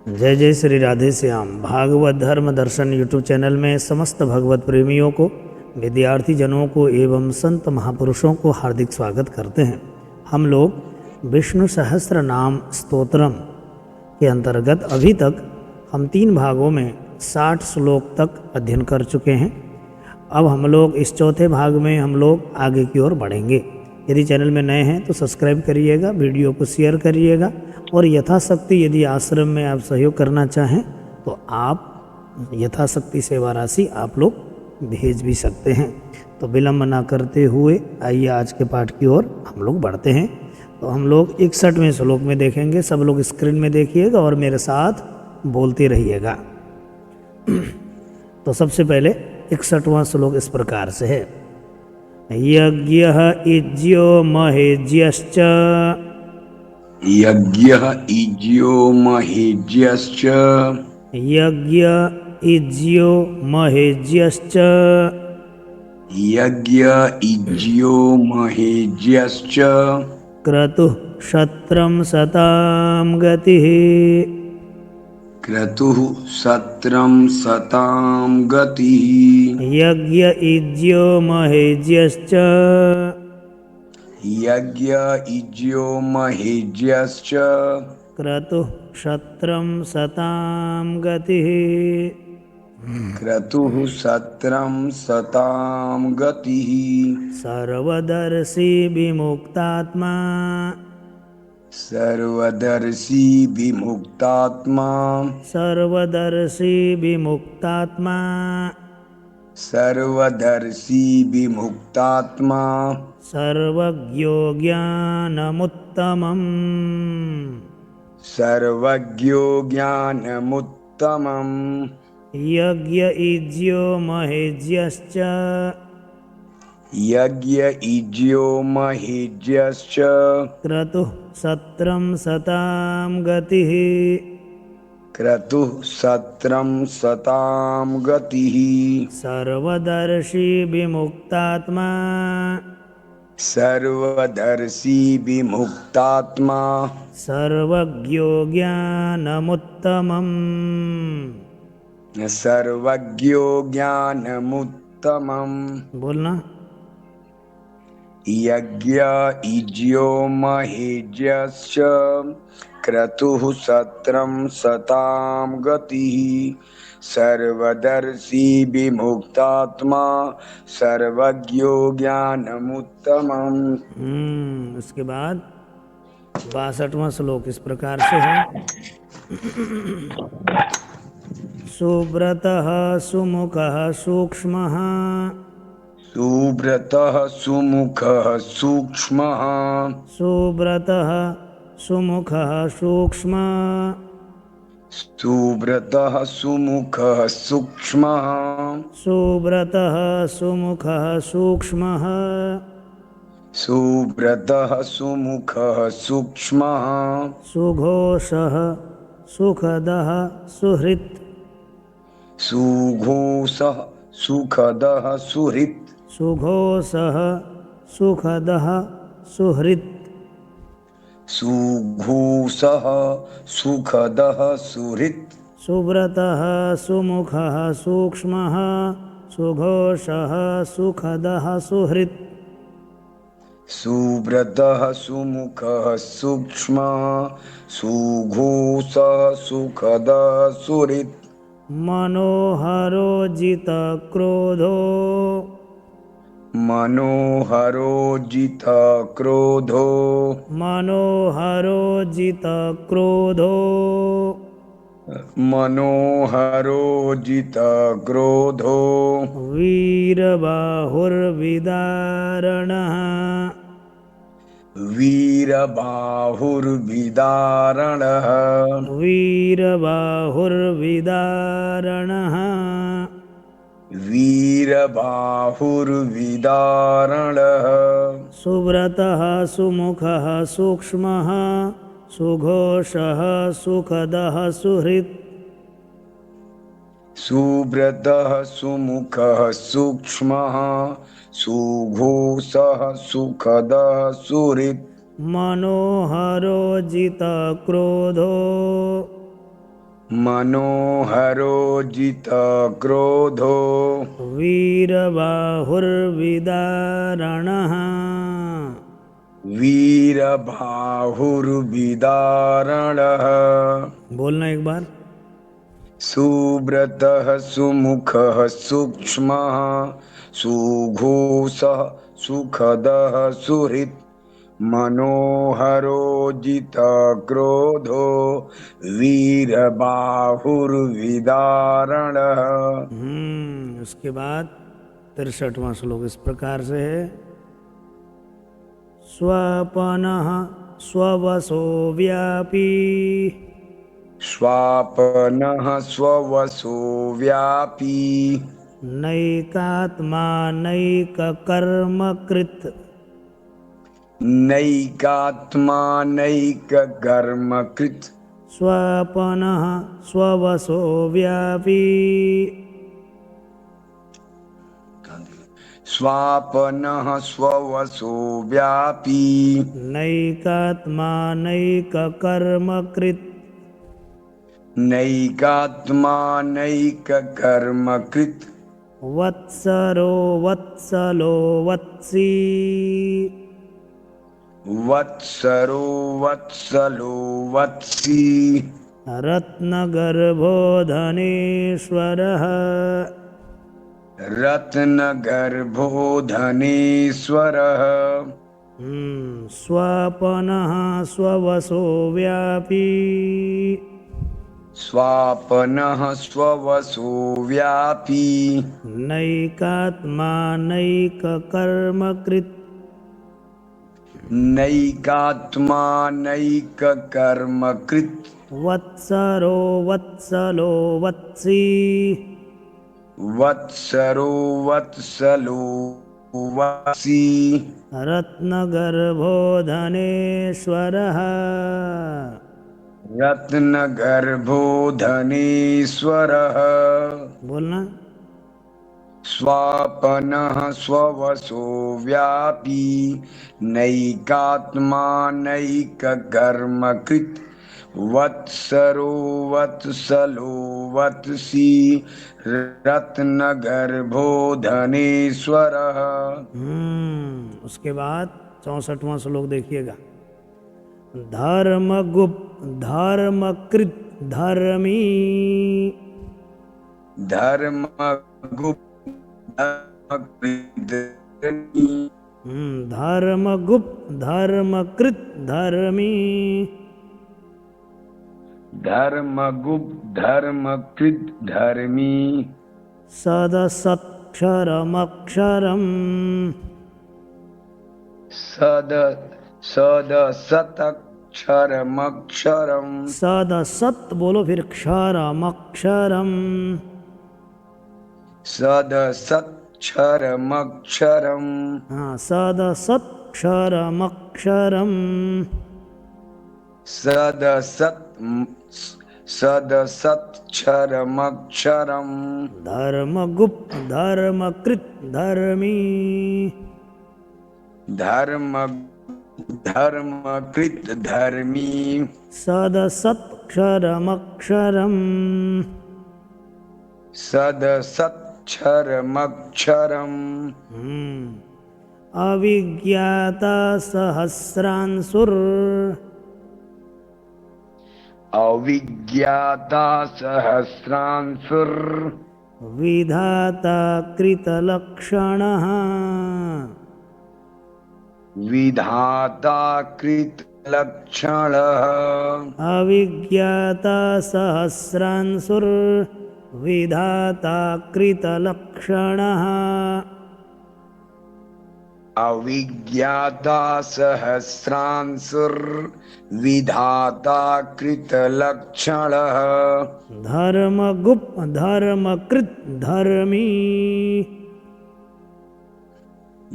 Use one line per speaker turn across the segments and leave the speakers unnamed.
जय जय श्री राधे श्याम। भागवत धर्म दर्शन यूट्यूब चैनल में समस्त भगवत प्रेमियों को, विद्यार्थी जनों को एवं संत महापुरुषों को हार्दिक स्वागत करते हैं। हम लोग विष्णु सहस्त्र नाम स्तोत्रम के अंतर्गत अभी तक हम 3 भागों में 60 श्लोक तक अध्ययन कर चुके हैं। अब हम लोग इस चौथे भाग में हम लोग आगे की ओर बढ़ेंगे। यदि चैनल में नए हैं तो सब्सक्राइब करिएगा, वीडियो को शेयर करिएगा और यथाशक्ति यदि आश्रम में आप सहयोग करना चाहें तो आप यथाशक्ति सेवा राशि आप लोग भेज भी सकते हैं। तो विलंब ना करते हुए आइए आज के पाठ की ओर हम लोग बढ़ते हैं। तो हम लोग 61वें श्लोक में देखेंगे। सब लोग स्क्रीन में देखिएगा और मेरे साथ बोलते रहिएगा। तो सबसे पहले 61वां श्लोक इस प्रकार से है। यज्ञः इज्यो महेज्यश्च
यज्ञः इज्यो महेज्यश्च
यज्ञ इज्यो महेज्यश्च
यज्ञ इज्यो महेज्यश्च
क्रतुः क्षत्रं सतां गतिः
क्रतुः क्षत्रं सतां गतिः
यज्ञ इज्यो महेज्यश्च
यज्ञ इज्यो महेज्यश्च
क्रतुः क्षत्रं सतां गतिः
क्रतुः क्षत्रं सतां गतिः
सर्वदर्शी विमुक्तात्मा
सर्वदर्शी विमुक्तात्मा
सर्वदर्शी विमुक्तात्मा
सर्वदर्शी विमुक्तात्मा
सर्वज्ञो ज्ञानमुत्तमम्
सर्वज्ञो ज्ञानमुत्तमम्
यज्ञ इज्यो महेज्यश्च
यज्ञ इज्यो महेज्यश्च
क्रतुः क्षत्रं सतां गतिः
क्रतुः क्षत्रं सतां गतिः
सर्वदर्शी विमुक्तात्मा
सर्वदर्शी विमुक्तात्मा
सर्वज्ञो ज्ञानमुत्तमम्
सर्वज्ञो ज्ञानमुत्तमम्।
बोलना।
यज्ञ इज्यो महेज्यश्च क्रतुः क्षत्रं सतां गतिः सर्वदर्शी विमुक्तात्मा सर्वज्ञो ज्ञानमुत्तमम्।
उसके बाद 62वां श्लोक इस प्रकार से है। सुव्रतः सुमुखः सूक्ष्मः
सुव्रतः सुमुखः सूक्ष्मः
सुव्रतः सुमुखः सूक्ष्म
सुव्रतः सुमुखः सूक्ष्मः
सुव्रतः सुमुखः सूक्ष्मः
सुव्रतः सुमुखः सूक्ष्मः
सुघोषः सुखदः सुहृत्
सुघोषः सुखदः सुहृत्
सुघोषः सुखदः सुहृत्
सुघोषः सुखदः सुहृत्
सुव्रतः सुमुखः सूक्ष्मः सुघोषः सुखदः सुहृत्
सुव्रतः सुमुखः सूक्ष्मः सुघोषः सुखदः सुहृत्
मनोहरो जितक्रोधो
मनोहरो जितक्रोधो
मनोहरो जितक्रोधो
मनोहरो जितक्रोधो
वीरबाहुर्विदारणः
वीरबाहुर्विदारणः
वीरबाहुर्विदारणः
वीरबाहुर्विदारणः
सुव्रतः सुमुखः सूक्ष्मः सुघोषः सुखदः सुहृत्
सुव्रतः सुमुखः सूक्ष्मः सुघोषः सुखदः सुहृत्
मनोहरो जितक्रोधो
मनोहरो जितक्रोधो
वीरबाहुर्विदारणः।
वीरबाहुर्विदारणः।
बोलना एक बार।
सुव्रतः सुमुखः सूक्ष्मः सुघोषः सुखदः सुहृत् मनोहरो जितक्रोधो वीरबाहुर्विदारणः।
उसके बाद 63वां श्लोक इस प्रकार से है। स्वपनः स्ववसो व्यापी
स्वापनः स्ववसो व्यापी
नैकात्मा नैककर्मकृत्
नैकात्मा नैककर्मकृत्
स्वपनः स्ववसो व्यापी
स्वापनः स्ववसो व्यापी
नैकात्मा नैककर्मकृत्
नैकात्मा नैककर्मकृत्
वत्सरो वत्सलो वत्सी
वत्सरो वत्सलो वत्सी
रत्नगर्भो धनेश्वरः
रत्नगर्भो धनेश्वरः।
स्वपनः स्ववसो व्यापी
स्वापनः स्ववसो व्यापी
नैकात्मा नैककर्मकृत्
नैकात्मा नैककर्मकृत्
वत्सरो वत्सलो वत्सी
वत्सरो वत्सलो वत्सी
रत्नगर्भो धनेश्वरः
रत्नगर्भो धनेश्वरः।
बोलना।
स्वापनः स्ववसो व्यापी नैकात्मा नैककर्मकृत् वत्सरो वत्सलो वत्सी रत्नगर्भो धनेश्वरः।
उसके बाद 64वां श्लोक देखिएगा। धर्मगुप्त धर्मकृत धर्मी
धर्मगुप्त
धर्मगुप्त धर्मकृत धर्मी
धर्मगुप्त धर्मकृत धर्मी
सदसत्क्षरमक्षरम्
सदसत्क्षरमक्षरम्
सदसत बोलो फिर क्षरमक्षरम्
सदसत्क्षरमक्षरम्
हाँ सदसत्क्षरमक्षरम्
सदसत्क्षरमक्षरम्
धर्मगुप्त धर्मकृत धर्मी
धर्मकृत धर्मी
सदसत्क्षरमक्षरम्
सदसत्क्षरमक्षरम्
अविज्ञाता सहस्रांसुर
अविज्ञाता सहस्रांसुर
विधाता कृतलक्षणः
विधाता कृतलक्षणः
अविज्ञाता सहस्रांसुर विधाता कृतलक्षणः
अविज्ञाता सहस्रांसुर विधाता कृतलक्षणः
धर्मगुप्त धर्मकृत धर्मी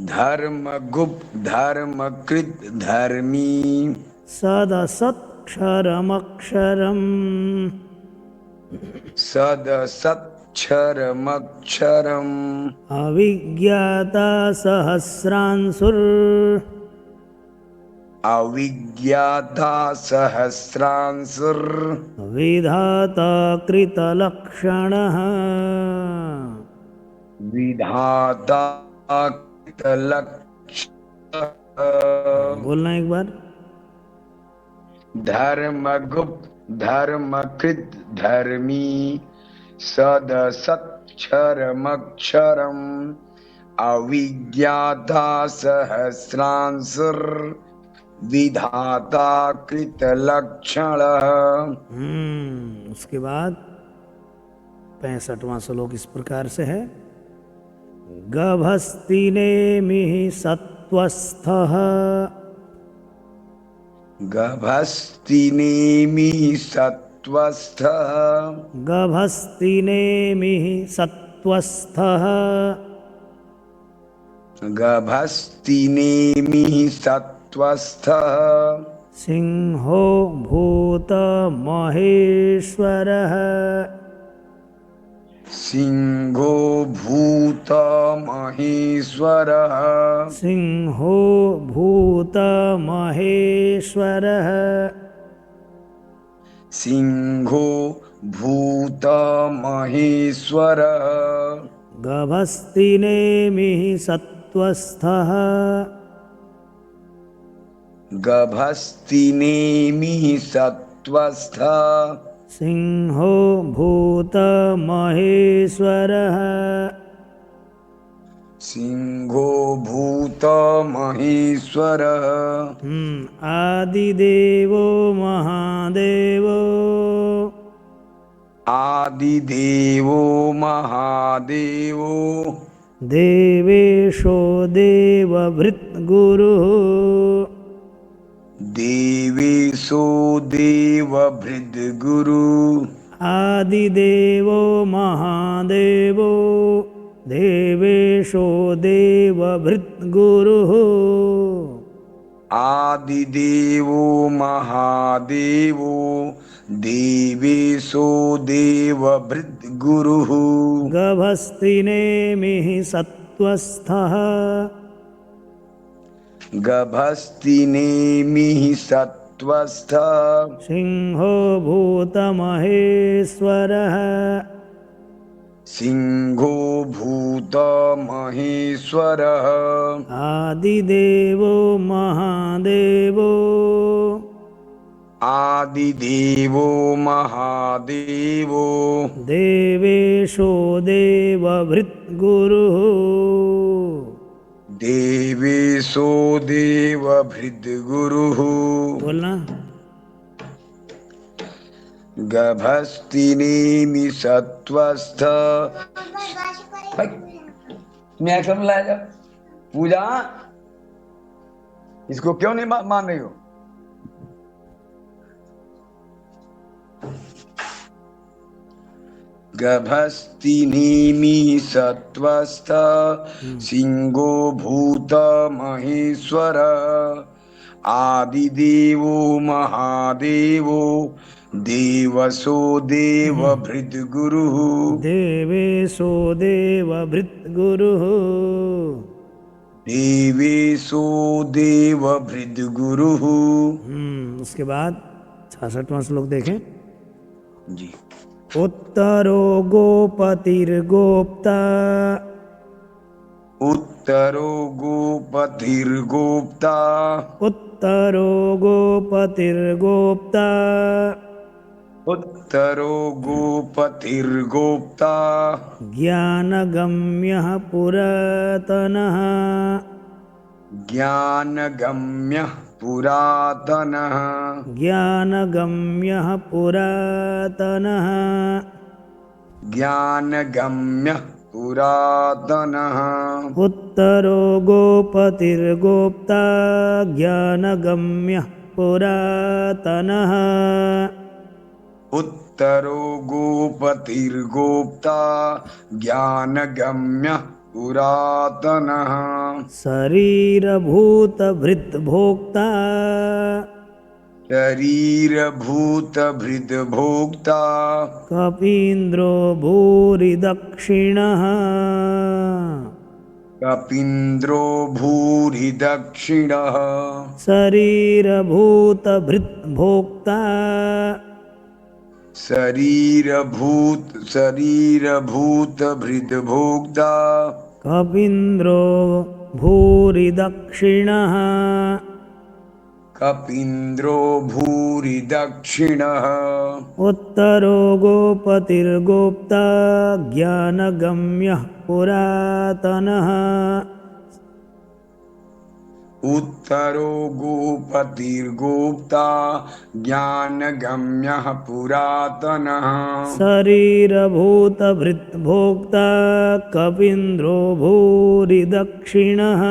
धर्मगुप्त धर्मकृत धर्मी
सदसत्क्षरमक्षरम्
सदसत्क्षरमक्षरम्
अविज्ञाता सहस्रांसुर
अविज्ञाता सहस्रांशुर
विधाता कृतलक्षणः।
विधाता कृतलक्षणः।
बोलना एक बार।
धर्मगुप्त धर्मकृत धर्मी सदसक्षरमक्षरम् अविज्ञाता सहस्रांशुर विधाता कृतलक्षणः।
उसके बाद 65वां श्लोक इस प्रकार से है। गभस्तिनेमिः सत्त्वस्थः।
गभस्तिनेमिः सत्त्वस्थः।
गभस्तिनेमिः सत्त्वस्थः।
गभस्तिनेमिः सत्त्वस्थः।
सिंहो भूतमहेश्वरः।
सिंहो भूतमहेश्वरः।
सिंहो भूतमहेश्वरः।
सिंहो भूतमहेश्वरः।
गभस्तिनेमिः सत्त्वस्थः।
गभस्तिनेमिः सत्त्वस्थः।
सिंहो भूतमहेश्वरः।
सिंहो भूतमहेश्वरः।
आदिदेवो महादेवो।
आदिदेवो महादेवो।
देवेशो देवभृद्गुरुः।
देवेशो देवभृद्गुरु।
आदिदेवो महादेवो देवेशो देवभृद्गुरुः।
आदिदेवो महादेवो देवेशो देवभृद्गुरुः।
गभस्तिनेमिः सत्त्वस्थः।
गभस्तिनेमिः सत्त्वस्थः।
सिंहो भूतमहेश्वरः।
सिंहो भूतमहेश्वरः।
आदिदेवो महादेवो।
आदिदेवो महादेवो।
देवेशो देवभृद्गुरुः।
देवेशो देवभृद्गुरुः।
बोलना।
गभस्तिनेमिः सत्त्वस्थः। मैं एक्शन लाएगा पूजा। इसको क्यों नहीं मान रही हो? गभस्तिनेमिः सत्त्वस्थः। सिंहो भूतमहेश्वरः। आदिदेवो महादेवो देवशो देवभृद्गुरुः।
देवेशो देवभृद्गुरुः।
देवेशो देवभृद्गुरुः।
उसके बाद 66वां श्लोक देखें
जी।
उत्तरो गोपतिर्गोप्ता।
उत्तरो गोपतिर्गोप्ता।
उत्तरो गोपतिर्गोप्ता।
उत्तरो गोपतिर्गोप्ता।
ज्ञानगम्यः पुरातनः।
ज्ञानगम्यः पुरातनः।
ज्ञानगम्यः पुरातनः।
ज्ञानगम्यः पुरातनः।
उत्तरो गोपतिर्गोप्ता ज्ञानगम्यः पुरातनः।
उत्तरो गोपतिर्गोप्ता ज्ञानगम्यः पुरातनः।
शरीरभूतभृद्भोक्ता।
शरीरभूतभृद्भोक्ता।
कपीन्द्रो भूरिदक्षिणः।
कपीन्द्रो भूरि दक्षिणः
शरीरभूतभृद्भोक्ता
शरीरभूतभृद्भोक्ता
कपीन्द्रो भूरि दक्षिणः
कपीन्द्रो भूरि दक्षिणः
उत्तरो गोपतिर्गोप्ता ज्ञानगम्यः पुरातनः
उत्तरो गोपतिर्गोप्ता ज्ञानगम्यः पुरातनः
शरीरभूतभृद्भोक्ता कपीन्द्रो भूरि दक्षिणः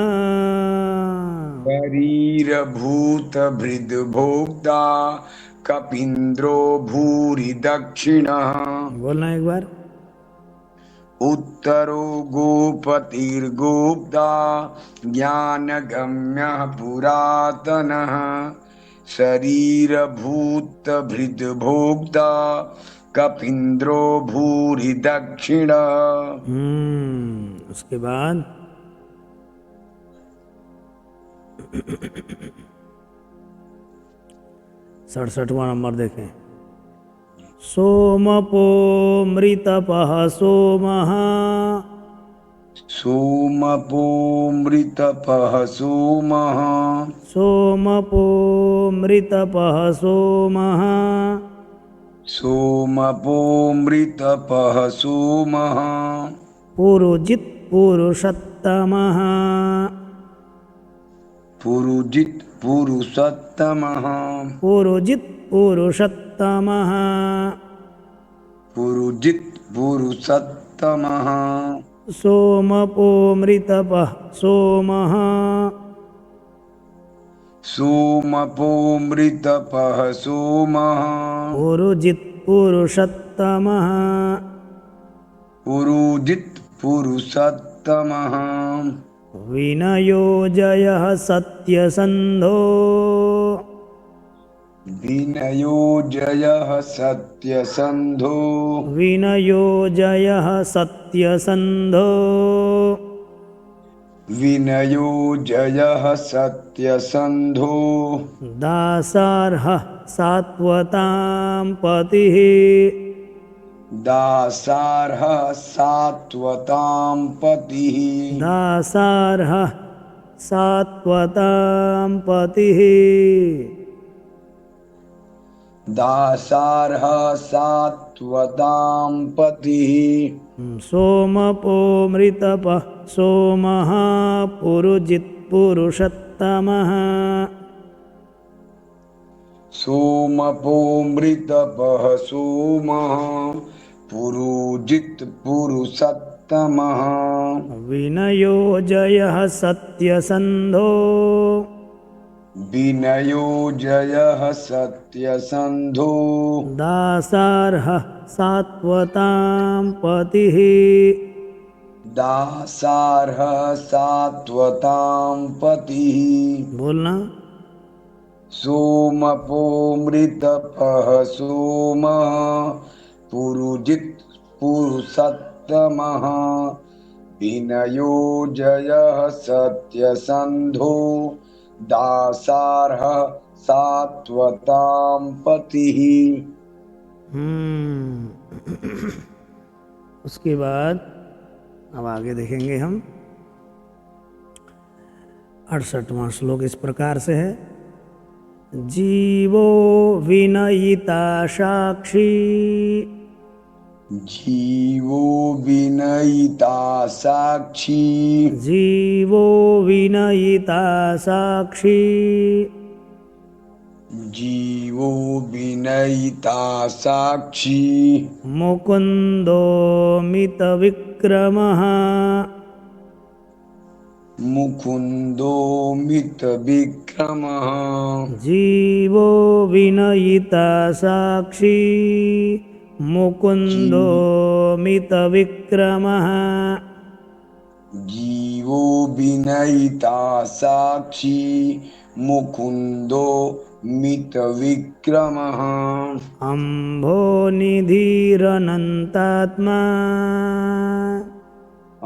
शरीरभूतभृद्भोक्ता कपीन्द्रो भूरि दक्षिणः
बोलना एक बार।
उत्तरो गोपतिर्गोप्ता ज्ञानगम्यः पुरातनः शरीरभूतभृद्भोक्ता कपीन्द्रो भूरि दक्षिणः।
उसके बाद 67वां नंबर देखें। सोमपो मृतपः सोमः
सोमपो मृतपः सोमः
सोमपो मृतपः सोमः
सोमपो मृतपः सोमः
पुरुजित् पुरुषत्तमः
पुरुजित् पुरुषोत्तमः
पुरुजित् पुरुषत्तमः
पुरुजित् पुरुषोत्तमः
सोमपो मृतपः सोमः
सोमपो मृतपः सोमः
पुरुजित् पुरुषत्तमः
पुरुजित् पुरुषोत्तमः
विनयो जयः सत्यसन्धो
विनयो जयः सत्यसन्धो
विनयो जयः सत्यसन्धो
विनयो जयः सत्यसन्धो
दासार्हः सात्वतां पतिः
दासार्हः सात्वतां पतिः
दासार्हः सात्वतां पतिः
दासार्हः सात्वतां पतिः
सोमपो मृतपः सोमः पुरुजित् पुरुषत्तमः
सोमपो मृतपः सोमः पुरुजित् पुरुषोत्तमः
विनयो जयः सत्यसन्धो
विनयो जयः सत्यसन्धो
दासार्हः सात्वतां पतिः
दासार्हः सात्वतां पतिः
बोलना।
सोमपो मृतपः सोमः पुरुजित् पुरुषोत्तमः विनयो जयः सत्यसन्धो दासार्हः सात्वतां पतिः।
उसके बाद अब आगे देखेंगे हम 68वां श्लोक इस प्रकार से है। जीवो विनयिता साक्षी
जीवो विनयिता साक्षी
जीवो विनयिता साक्षी
जीवो विनयिता साक्षी
मुकुन्दो मितविक्रमः
मुकुन्दो मितविक्रमः
जीवो विनयिता साक्षी मुकुन्दो मितविक्रमः
जीवो विनयिता साक्षी मुकुन्दो मितविक्रमः
अम्भो निधिरनन्तात्मा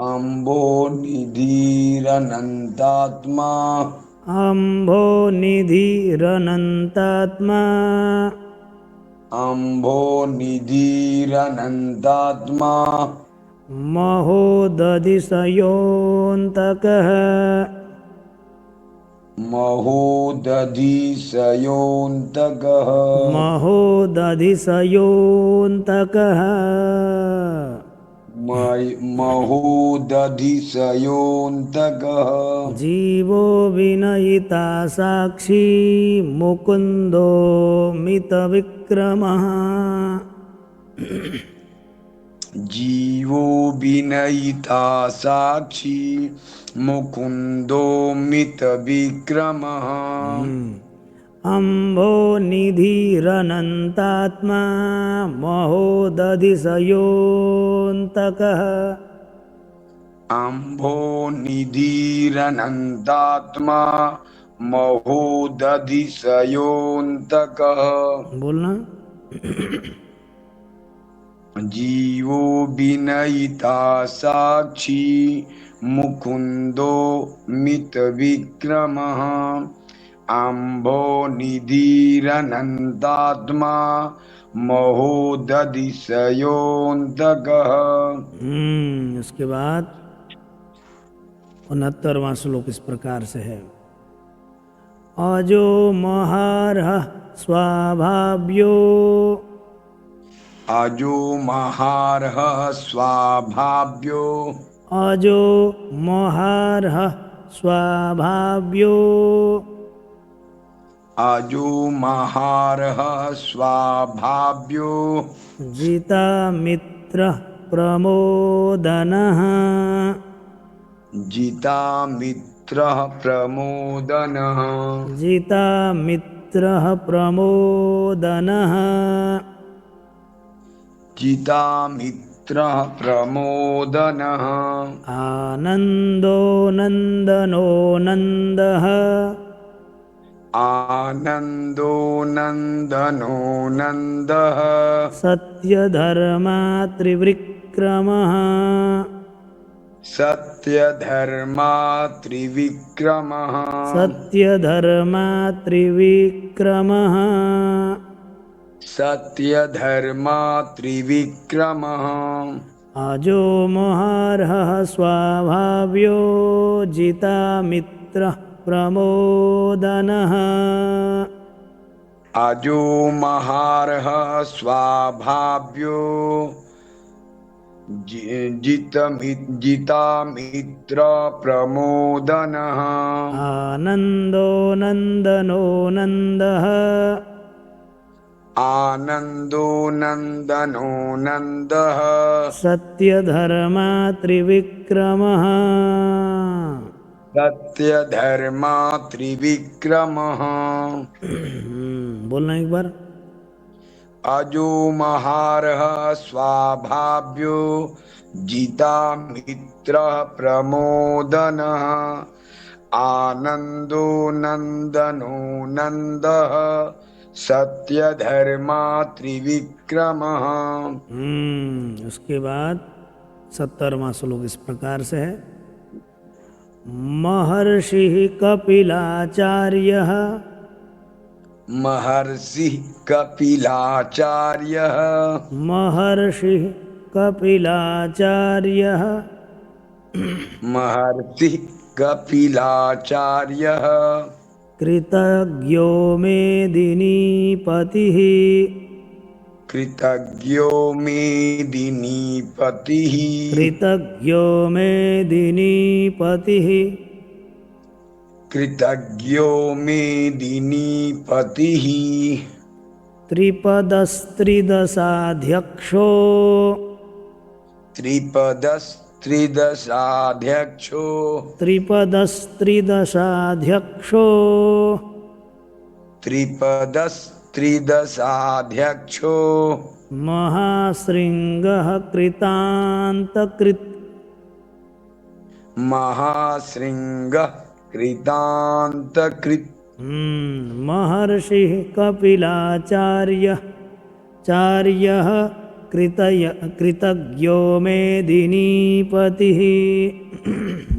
अम्भो निधिरनन्तात्मा
अम्भो निधिरनन्तात्मा
अम्भो निधिरनन्तात्मा
महोदधिसयोऽन्तकः
महोदधिसयोऽन्तकः
महोदधिसयोऽन्तकः
महोदधिसयोऽन्तकः
जीवो विनयिता साक्षी मुकुन्दो मितविक्रमः
जीवो विनयिता साक्षी मुकुन्दो मितविक्रमः
अम्भो निधिरनन्तात्मा महोदधिसयोऽन्तकः
अम्भो निधिरनन्तात्मा महोदधिसयोऽन्तकः
बोलना।
जीवो विनयिता साक्षी मुकुन्दो मितविक्रमः अम्भो निधिरनन्तात्मा महोदधिसयोऽन्तकः।
उसके बाद 69वां श्लोक इस प्रकार से है। अजो महारः स्वाभाव्यो
अजो महारः स्वाभाव्यो
अजो महारः स्वाभाव्यो
अजो महारः स्वाभाव्यो
जितामित्रः प्रमोदनः
जितामित्रः प्रमोदनः
जितामित्रः प्रमोदनः
जितामित्रः प्रमोदनः
आनन्दो नन्दनो नन्दः
आनन्दो नन्दनो नन्दः
सत्यधर्मा त्रिविक्रमः
सत्यधर्मा त्रिविक्रमः
सत्यधर्मा त्रिविक्रमः
सत्यधर्मा त्रिविक्रमः
अजो महारः स्वाभाव्यो जितामित्रः प्रमोदनः
अजो महारः स्वाभाव्यो जितामित्र प्रमोदनः
आनन्दो नन्दनो नन्दः
आनन्दो नन्दनो नन्दः
सत्यधर्मा त्रिविक्रमः
सत्यधर्मा त्रिविक्रमः।
बोलना एक बार।
अजो महारः स्वाभाव्यो जितामित्रः प्रमोदनः आनन्दो नन्दनो नन्दः सत्यधर्मा त्रिविक्रमः।
उसके बाद 70वां श्लोक इस प्रकार से है। महर्षिः कपिलाचार्यः
महर्षिः कपिलाचार्यः
महर्षिः कपिलाचार्यः
महर्षिः कपिलाचार्यः
कृतज्ञो मेदिनीपतिः
कृतज्ञो मेदिनीपतिः
कृतज्ञो मेदिनीपतिः
कृतज्ञो मेदिनीपतिः
त्रिपदस्त्रिदशाध्यक्षो
त्रिपदस्त्रिदशाध्यक्षो
त्रिपदस्त्रिदशाध्यक्षो
त्रिपदस्त्रिदशाध्यक्षो
महाशृङ्गः कृतान्तकृत्
महाशृङ्गः कृतान्तकृत्
महर्षिः कपिलाचार्यः चार्यः कृतज्ञो मेदिनीपतिः।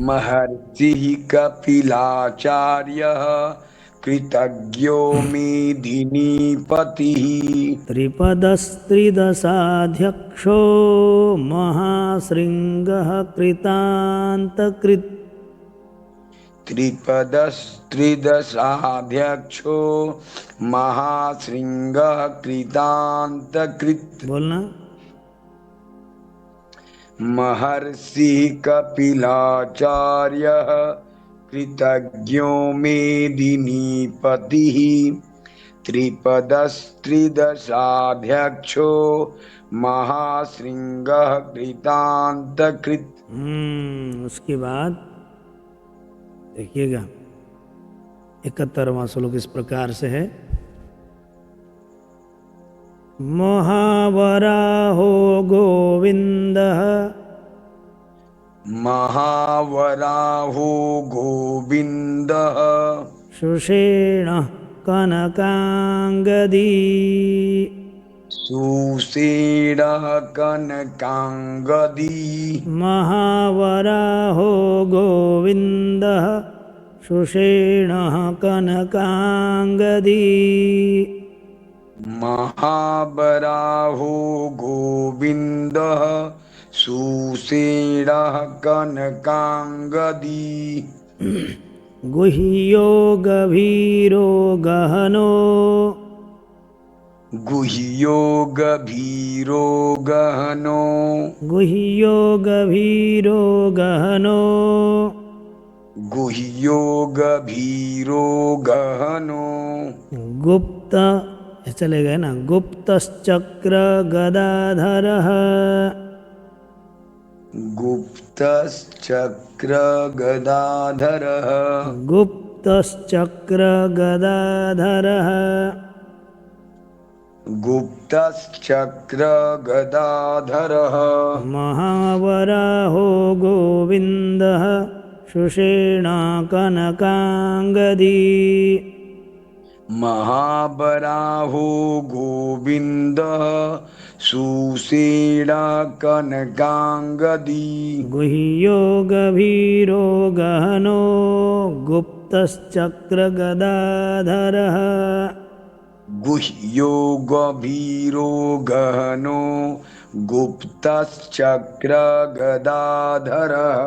महर्षिः कपिलाचार्यः कृतज्ञो मेदिनीपतिः।
त्रिपदस्त्रिदशाध्यक्षो महाशृङ्गः कृतान्तकृत्।
त्रिपदस्त्रिदशाध्यक्षो महाशृङ्गः कृतान्तकृत्।
बोलना।
महर्षिः कपिलाचार्यः कृतज्ञो मेदिनीपतिः। त्रिपदस्त्रिदशाध्यक्षो महाशृङ्गः कृतान्तकृत्।
उसके बाद देखिएगा 71वां श्लोक इस प्रकार से है। महावराहो गोविंदः
महावराहो गोविन्दः
सुषेणः कनकांगदी।
सुषेणः कनकांगदी।
महावराहो गोविंदः सुषेणः कनकांगदी।
महावराहो गोविन्दः सुषेणः कनकांगदी।
गुह्यो गभीरो गहनो
गुह्यो गभीरो गहनो।
गुह्यो गभीरो गहनो
गुह्यो गभीरो गहनो।
गुप्त चले गए ना। गुप्तश्चक्र गदाधरः
गुप्तश्चक्र गदाधरः।
गुप्तश्चक्र गदाधरः
गुप्तश्चक्र गदाधरः।
महावराहो गोविन्दः सुषेणा कनकांगदी।
महावराहो गोविन्दः सुषेणः कनकांगदी।
गुह्यो गभीरो गहनो गुप्तश्चक्र गदाधरः।
गुह्यो गभीरो गहनो गुप्तश्चक्र गदाधरः।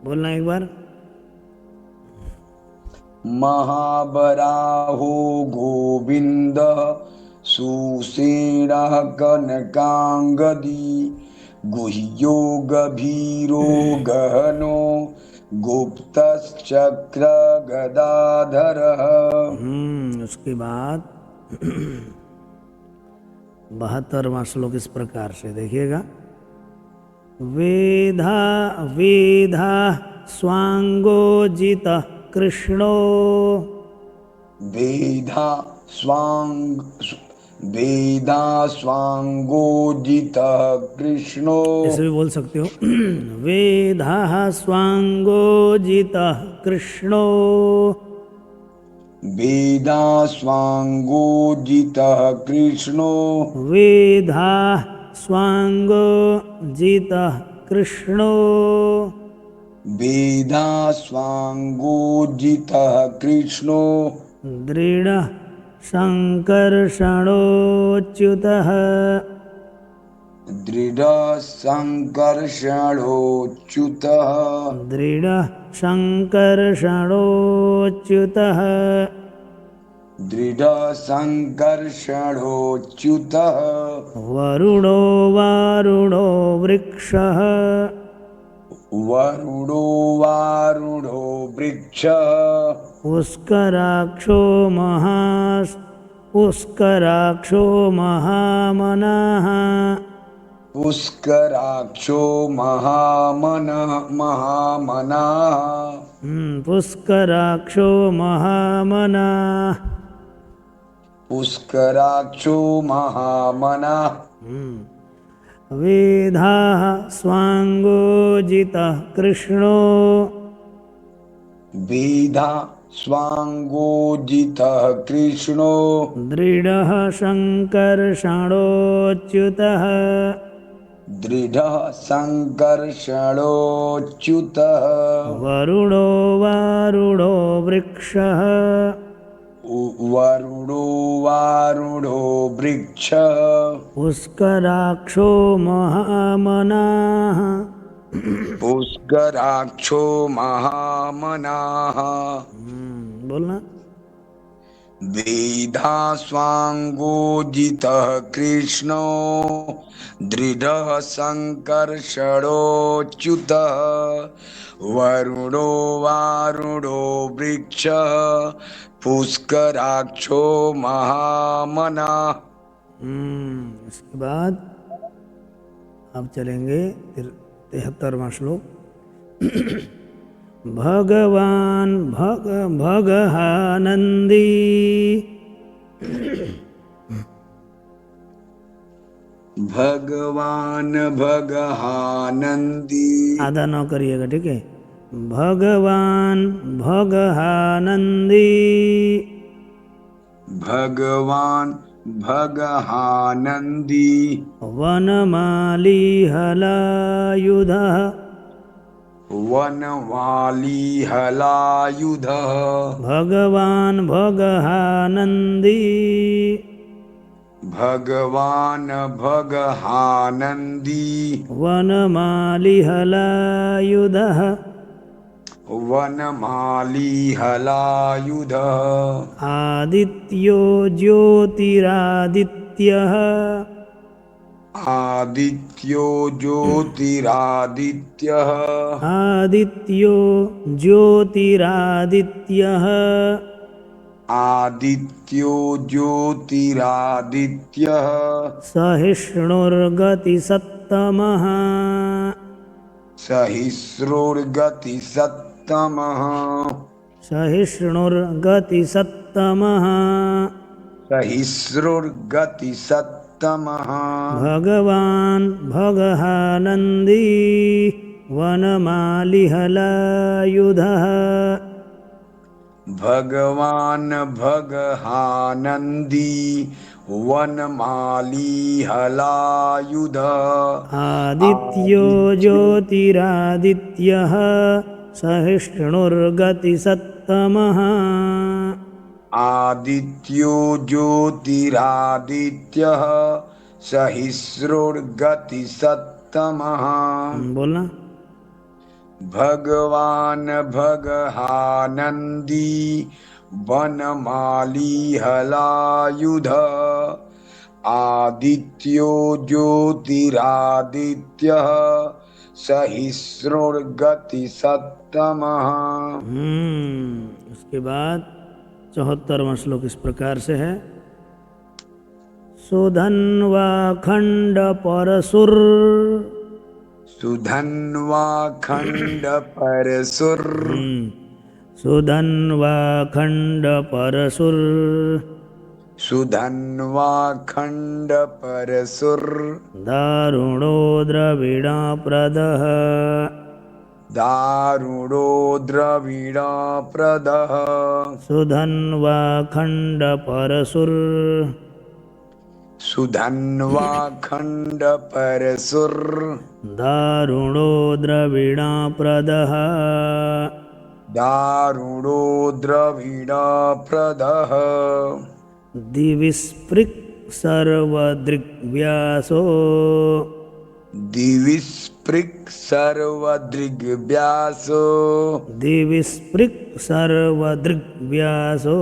बोलना एक बार।
महावराहो गोविन्दः सुषेणः कनकांगदी। गुह्यो गभीरो गहनो गुप्तश्चक्र गदाधरः।
उसके बाद 72वां श्लोक इस प्रकार से देखिएगा। वेधा वेधा स्वांगोजितः कृष्णो।
वेदा स्वांगोजितः कृष्णो।
ऐसे भी बोल सकते हो। वेदा स्वांगोजितः कृष्णो।
वेदा स्वांगोजितः कृष्णो।
वेदा स्वांगोजितः कृष्णो।
वेदा स्वांगोजितः कृष्णो।
दृढ़ संकर्षणोच्युतः।
दृढ़ संकर्षणोच्युतः।
दृढ़ संकर्षणोच्युतः।
दृढ़ संकर्षणोच्युतः।
वरुणो वारुणो वृक्षः।
वरुणो वारुणो वृक्षः।
पुष्कराक्षो महामनः।
पुष्कराक्षो महामनः।
पुष्कराक्षो महामनः।
पुष्कराक्षो महामनः।
वेदाः स्वांगोजितः कृष्णो।
वेदा स्वाङ्गोजितः कृष्णो
दृढः सङ्कर्षणोच्युतः
दृढः सङ्कर्षणोच्युतः
वरुणो वारुणो वृक्षः
वरुणो वारुणो वृक्षः
पुष्कराक्षो महामनाः।
पुष्कराक्षो महामनाः
बोलना।
वेधास्वाङ्गोजितः कृष्णो दृढः सङ्कर्षणोच्युतः वरुणो वारुणो वृक्षः पुष्कराक्षो महामनाः।
इसके बाद अब चलेंगे 73वां श्लोक। भगवान भगहानंदी
भगवान भगहानंदी
आधा न करिएगा, ठीक है। भगवान भगहानंदी
भगवान भगहानंदी
वनमाली हलायुधः
वनवाली हलायुधः
भगवान भगहानंदी
भगवान भगहानंदी
वनमाली हलायुधः
वनमाली हलायुधः
आदित्यो ज्योतिरादित्यः
आदित्यो ज्योतिरादित्यः
आदित्यो ज्योतिरादित्यः
आदित्यो ज्योतिरादित्यः
सहिष्णुर्गतिसत्तमः
सहिष्णुर्गतिसत्तमः
सहिष्णुर्गतिसत्तमः
सहिष्णुर्गतिसत्तमः
भगवान् भगहानन्दी वनमालिहलायुधः
भगवान भगहानंदी वनमाली हलायुधः
आदित्यो ज्योतिरादित्यः सहिष्णुर्गतिसत्तमः
आदित्यो ज्योतिरादित्यः सहिष्णुर्गतिसत्तमः।
बोलना।
भगवान भगहानंदी वनमाली हलायुधः आदित्यो ज्योतिरादित्यः सहिष्णुर्गतिसत्तमः।
उसके बाद 74वां श्लोक इस प्रकार से है। सुधन्वा खंड परसुर
सुधन्वा खंड परसुर
सुधन्वा खंड परसुर
सुधन्वा खंड परसुर
दारुणो द्रविणा प्रदः
दारुणो द्रविणा प्रदः
सुधन्वा खंड परसुर
सुधन्वा खंड परसुर
दारुणो द्रविणा प्रदः
दारुणो द्रविणा प्रदः
दिविस्पृक् सर्वदृग्व्यासो
दिविस्पृक् सर्वदृग्व्यासो
दिविस्पृक् सर्वदृग्व्यासो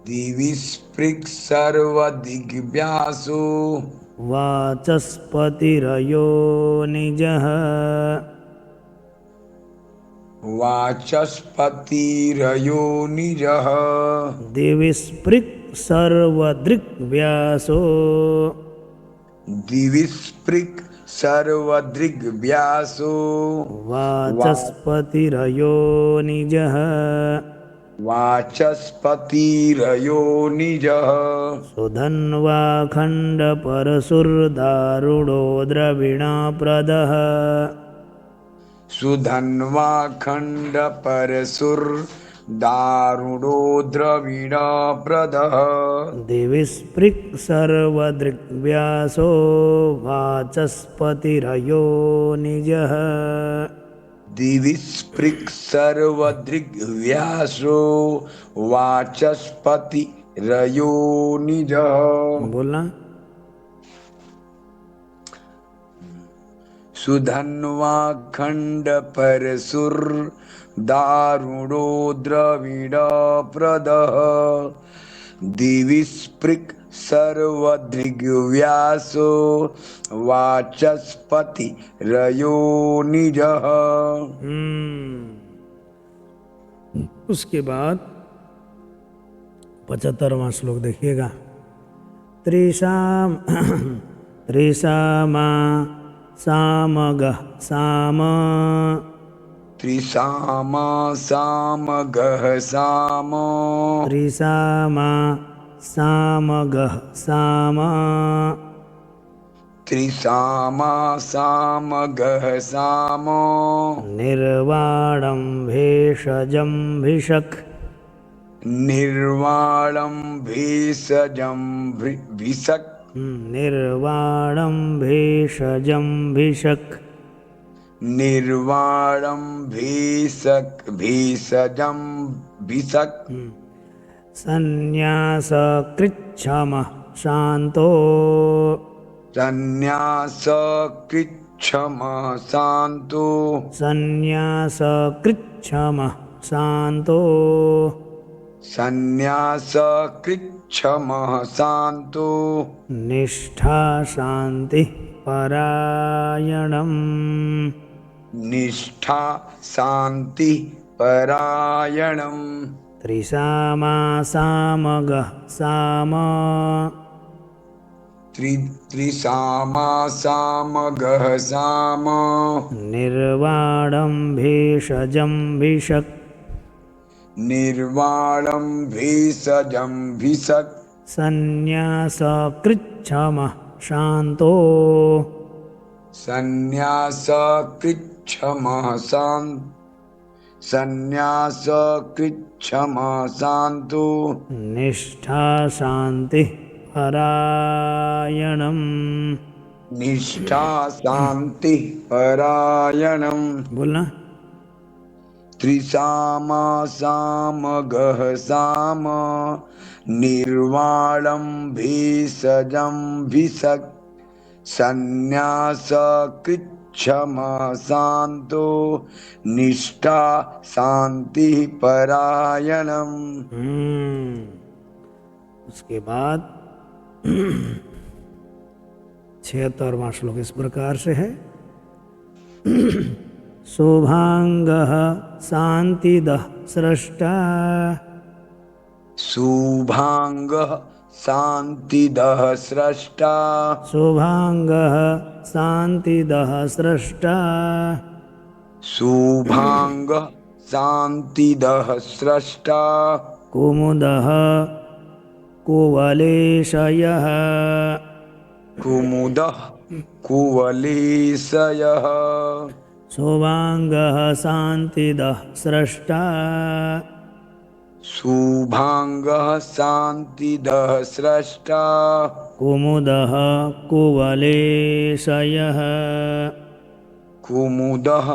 दिविस्पृक् सर्वदिग्व्यासो
वाचस्पतिरयो निजः
वाचस्पतिरयो निजः
दिविस्पृक् सर्वदृग्व्यासो
दिविस्पृक् सर्वदृग्व्यासो
वाचस्पतिरयो निजः
वाचस्पतिरयो निजः
सुधन्वा खंड परसुर्दारुणो द्रविणा प्रदः
सुधन्वा खंड परसुर दारुणो द्रविड़ प्रदः
दिविस्पृक् सर्वदृग्व्यासो वाचस्पतिरयो निजः।
दिविस्पृक् सर्वदृग्व्यासो वाचस्पति रयो निजः।
बोलना।
सुधन्वा खंड परसुर दारुणो द्रविड़ प्रदः दिविस्पृक् सर्वदृग्व्यासो वाचस्पति रयो निजः।
उसके बाद 75वां श्लोक देखिएगा। त्रिशाम त्रिशामा सामगः साम
त्रिसामा सामगः साम
त्रिसामा सामगः साम
त्रिसामा सामगः साम
निर्वाणं भेषजं भिषक्
निर्वाणं भेषजं भिषक्
निर्वाणं भेषजं भिषक्
निर्वाणं भेषजं भिषक्
संन्यासकृच्छमः शान्तो
संन्यासकृच्छमः शान्तो
संन्यासकृच्छमः शान्तो
संन्यासकृच्छमः शान्तो
निष्ठा शान्तिः परायणम्
निष्ठा शान्ति परायणम्
त्रिसामा सामगः साम
त्रिसामा सामगः साम
निर्वाणं भेषजं भिषक्
निर्वाणं भेषजं भिषक्
संन्यासकृच्छमः शान्तो
संन्यासकृच्छमः संन्यासकृच्छमः शान्तो
निष्ठा शान्तिः परायणम्
निष्ठा शान्ति परायणम्।
बोलना।
त्रिसामा सामगः साम निर्वाणं भेषजं भिषक् संन्यासकृच्छमः शान्तो निष्ठा शान्ति परायणम्।
उसके बाद 76वां श्लोक इस प्रकार से है। शुभांगः शान्तिदः स्रष्टा
शुभांगः शान्तिदः स्रष्टा
शुभांगः शान्तिदः स्रष्टा
शुभांगः शान्तिदः स्रष्टा
कुमुदः कुवलेशयः
कुमुदः कुवलेशयः
शुभांगः शान्तिदः स्रष्टा
शुभांगः शान्तिदः स्रष्टा
कुमुदः कुवलेशयः
कुमुदः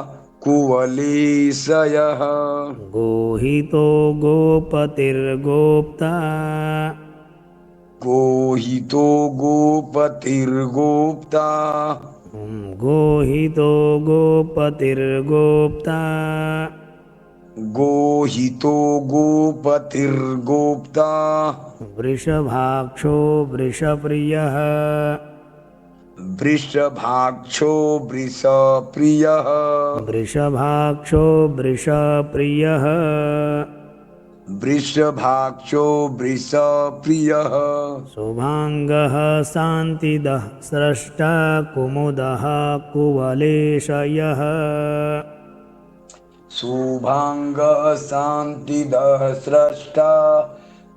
कुवलेशयः
गोहितो गोपतिर्गोप्ता
गोहितो गोपतिर्गोप्ता
गोहितो गोपतिर्गोप्ता
गोहितो गोपतिर्गोप्ता
वृषभाक्षो वृषप्रियः
वृषभाक्षो वृषप्रियः
वृषभाक्षो वृषप्रियः
वृषभाक्षो वृषप्रियः
शुभांगः शान्तिदः स्रष्टा कुमुदः कुवलेशयः
शुभांगः शान्तिदः स्रष्टा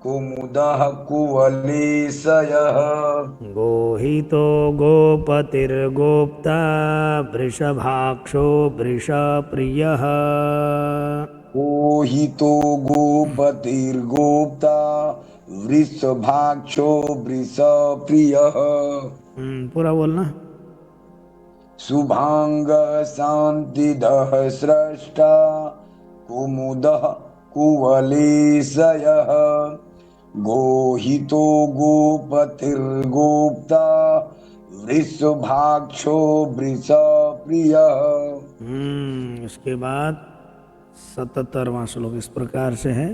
कुमुदः कुवलेशयः
गोहितो गोपतिर्गोप्ता वृषभाक्षो वृषप्रियः।
गोहितो गोपतिर्गोप्ता वृषभाक्षो वृषप्रियः
पूरा बोलना।
शुभांग शांतिदः स्रष्टा कुमुदः कुवलेशयः गोहितो गोपतिर्गोप्ता वृषभाक्षो वृषप्रियः।
इसके बाद 77वां श्लोक इस प्रकार से है।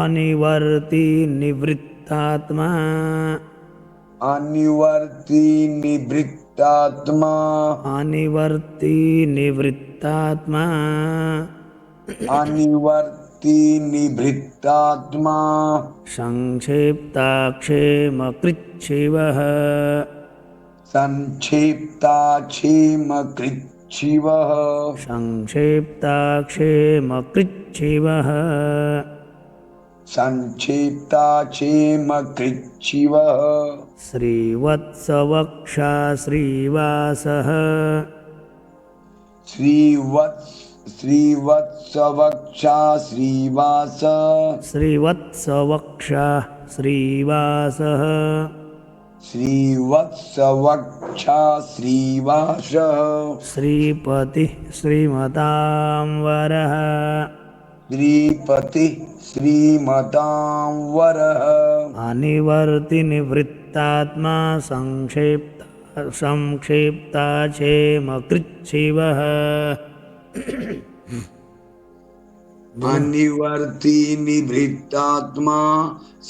अनिवर्ति निवृत्तात्मा
अनिवर्ति निवृत्तात्मा
अनिवर्ति निवृत्तात्मा
अनिवर्ति निवृत्तात्मा
संक्षेप्ताक्षेमकृच्छिवः
संक्षिप्ताक्षेमकृच्छिवः
संक्षेप्ताक्षेमकृच्छिवः
संक्षिप्ताक्षेमकृच्छिवः
श्रीवत्सवक्षा श्रीवासः
श्रीवत्सवक्षा श्रीवास
श्रीवत्सवक्षा श्रीवासः
श्रीवत्सवक्षा श्रीवास
श्रीपतिः श्रीमतां वरः
श्रीपति श्रीमतां वरः
अनिवर्ति निवृत्तात्मा संक्षेप्ताक्षेमकृच्छिवः
अनिवर्ति निवृत्तात्मा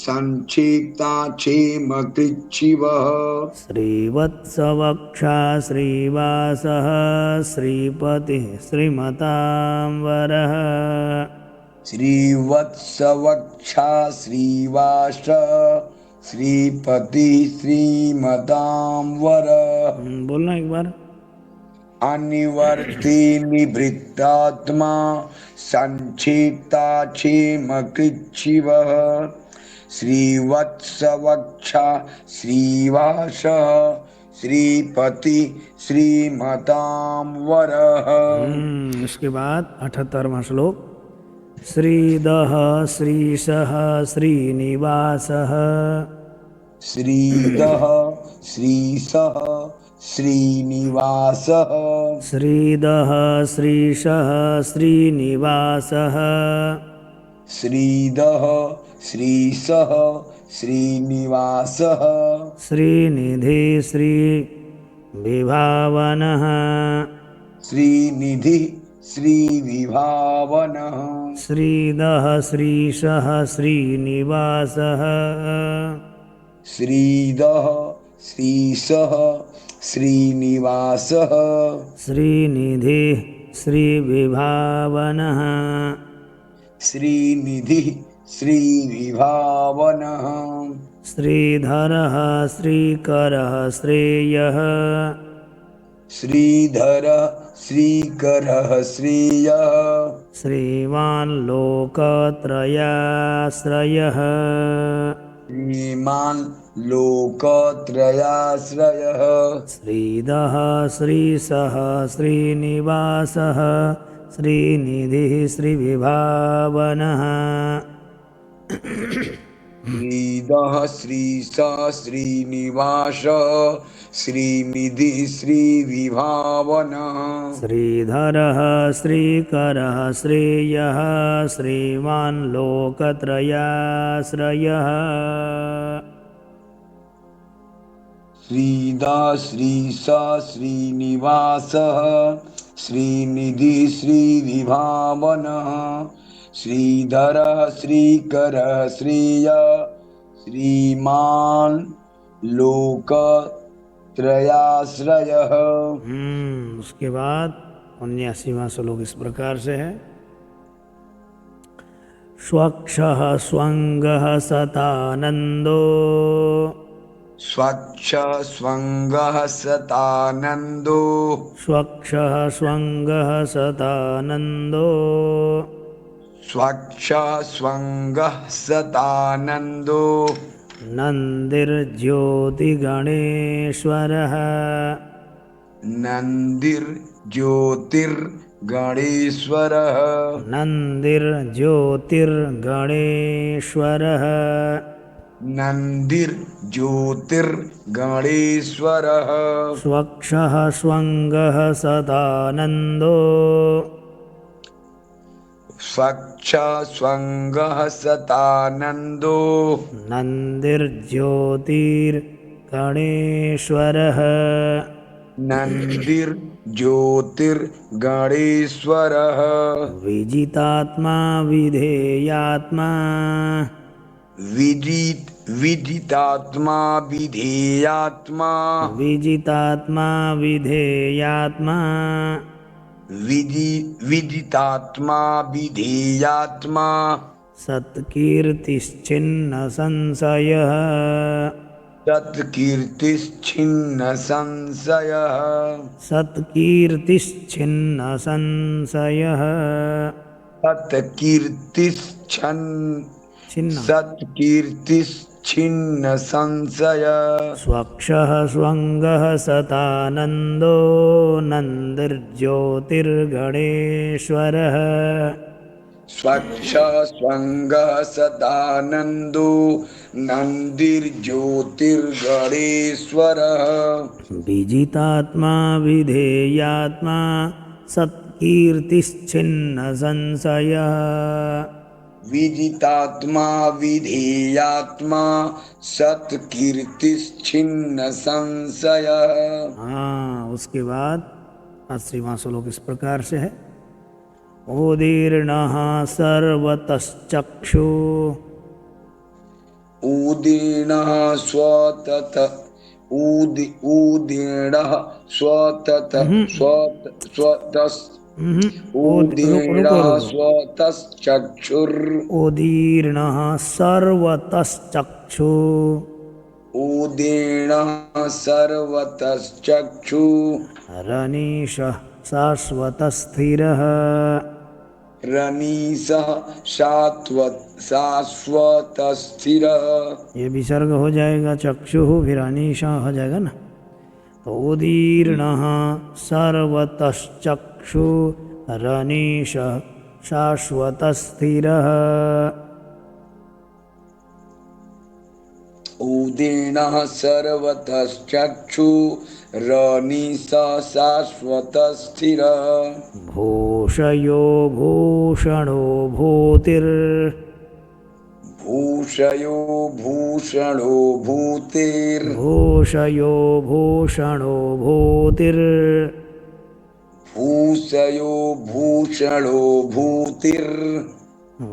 संक्षिप्ताक्षेमकृच्छिवः
श्रीवत्सवक्षा श्रीवासः श्रीपतिः श्रीमतां वरः
श्रीवत्सवक्षा श्रीवास श्रीपति श्रीमतां वरः।
बोलना एक बार।
अनिवर्ति निवृत्तात्मा संक्षिप्ताक्षेमकृच्छिवः श्रीवत्सवक्षा श्रीवास श्रीपति श्रीमतां वरः।
इसके बाद 78वां श्लोक। श्रीदः श्रीशः श्रीनिवासः
श्रीदः श्रीशः श्रीनिवासः
श्रीदः श्रीशः श्रीनिवासः
श्रीदः श्रीशः श्रीनिवासः
श्रीनिधि श्रीविभावनः
श्रीनिधि श्रीविभावनः
श्रीदः श्रीशः श्रीनिवासः
श्रीदः श्रीशः श्रीनिवासः
श्रीनिधि श्रीविभावनः
श्रीनिधि श्रीविभावनः
श्रीधरः श्रीकरः श्रेयः
श्रीधर श्रीकरः श्रेयः
श्रीमान् लोकत्रयाश्रयः
श्रीमान् लोकत्रयाश्रयः
श्रीदः श्रीशः श्रीनिवासः श्रीनिधिः श्रीविभावनः
श्रीदः श्रीशः श्रीनिवासः श्रीनिधि श्रीविभावनः
श्रीधरः श्रीकरः श्रेयः श्रीमान् लोकत्रयाश्रयः
श्रीदः श्रीशः श्रीनिवासः श्रीनिधि श्रीविभावनः श्रीधरः श्रीकरः श्रेयः श्रीमान् लोकत्रयाश्रयः।
उसके बाद 79वां श्लोक इस प्रकार से है। स्वक्षः स्वंगः सतानंदो
स्वच्छ स्वंगः सतानंदो
स्वक्षः स्वंगः सतानंदो
स्वच्छ स्वङ्गः सतानन्दो
नन्दिर्ज्योतिगणेश्वरः
नन्दिर्ज्योतिर्गणेश्वरः
नन्दिर्ज्योतिर्गणेश्वरः
नन्दिर्ज्योतिर्गणेश्वरः
स्वक्षः स्वङ्गः सदानन्दो
स्वच्छ स्वङ्गः सतानन्दो
नन्दिर्ज्योतिर्गणेश्वरः
नन्दिर्ज्योतिर्गणेश्वरः
विजितात्मा विधेयात्मा
विदितात्मा विधेयात्मा
विजितात्मा विधेयात्मा
विदितात्मा विधेयात्मा
सत्कीर्तिश्चिन्न संशयः
तत्कीर्तिश्छिन्न संशयः
सत्कीर्तिश्चिन्न संशयः छिन्न
सत्कीर्तिश्छिन्न संशय
स्वक्षः स्वङ्गः सतानन्दो नन्दिर्ज्योतिर्गणेश्वरः
स्वच्छ स्वङ्गः सदानन्दो नन्दिर्ज्योतिर्गणेश्वरः
विजितात्मा विधेयात्मा सत्कीर्तिश्चिन्न संशयः
विदितात्मा विधेयात्मा सत्कीर्तिश्छिन्न संशयः।
हाँ, उसके बाद श्रीवां श्लोक इस प्रकार से है। उदीर्णः सर्वतश्चक्षु
उदीर्णः स्वतत उदीर्णः स्वतत स्वतस् उदीर्णः स्वतश्चक्षुर्
उदीर्णः सर्वतश्चक्षु
उदीर्णः सर्वतश्चक्षु
रनीशः शाश्वतस्थिरः
रनीशः शाश्वतस्थिरः।
ये विसर्ग हो जाएगा चक्षुः, फिर अनीशा हो जाएगा ना। तो उदीर्णः सर्वतश्चक्षु रनीशः शाश्वतस्थिरः।
उदीर्णः सर्वतश्चक्षु रनीशः शाश्वतस्थिरः।
भूषयो भूषणो भूतिर्
भूषयो भूषणो भूतिर्
भूषयो भूषणो भूतिर्
भूषयो भूषणो भूतिर्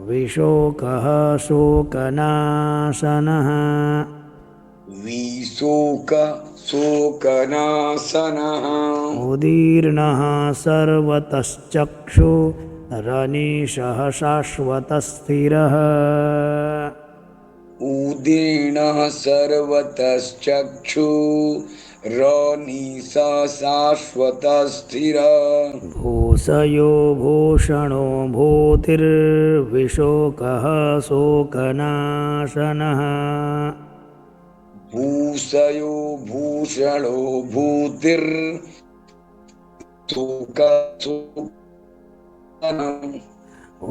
विशोकः शोकनाशनः
विशोक शोकनाशनः।
उदीर्णः सर्वतश्चक्षु रनीशः शाश्वतस्थिरः।
उदीर्णः सर्वतश्चक्षु रनीशः शाश्वतस्थिरः।
भूषयो भूषणो भूतिर्विशोकः शोकनाशनः
भूषयो भूषणो भूतिर्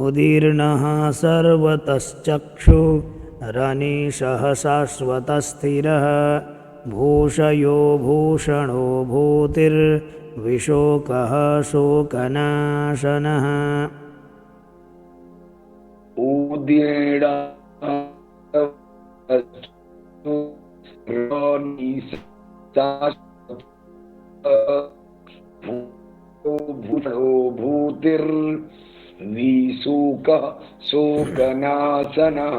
उदीर्णः सर्वतश्चक्षु रनीशः शाश्वतस्थिरः। भूषयो भूषणो भूतिर्विशोकः शोकनाशनः।
भूषणो भूतिर्विशोकः शोकनाशनः।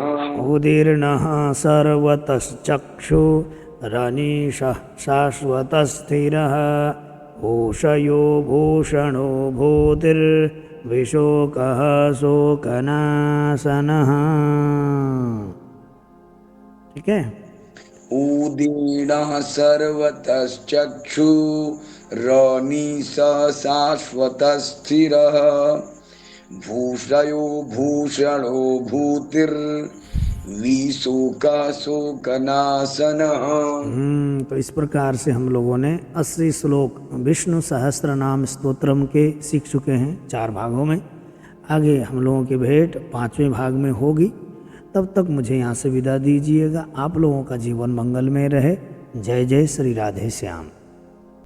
उदीर्णः सर्वतश्चक्षु रनीशः शाश्वतस्थिरः। भूषयो भूषणो भूतिर्विशोकः शोकनाशनः। ठीक है।
उदीर्णः सर्वतश्चक्षु रनीशः शाश्वतस्थिरः। भूषयो भूषणो भूतिर्विशोकाशोकनाशनः।
तो इस प्रकार से हम लोगों ने 80 श्लोक विष्णु सहस्त्र नाम स्तोत्रम के सीख चुके हैं 4 भागों में। आगे हम लोगों की भेंट 5वें भाग में होगी। तब तक मुझे यहाँ से विदा दीजिएगा। आप लोगों का जीवन मंगलमय रहे। जय जय श्री राधे श्याम।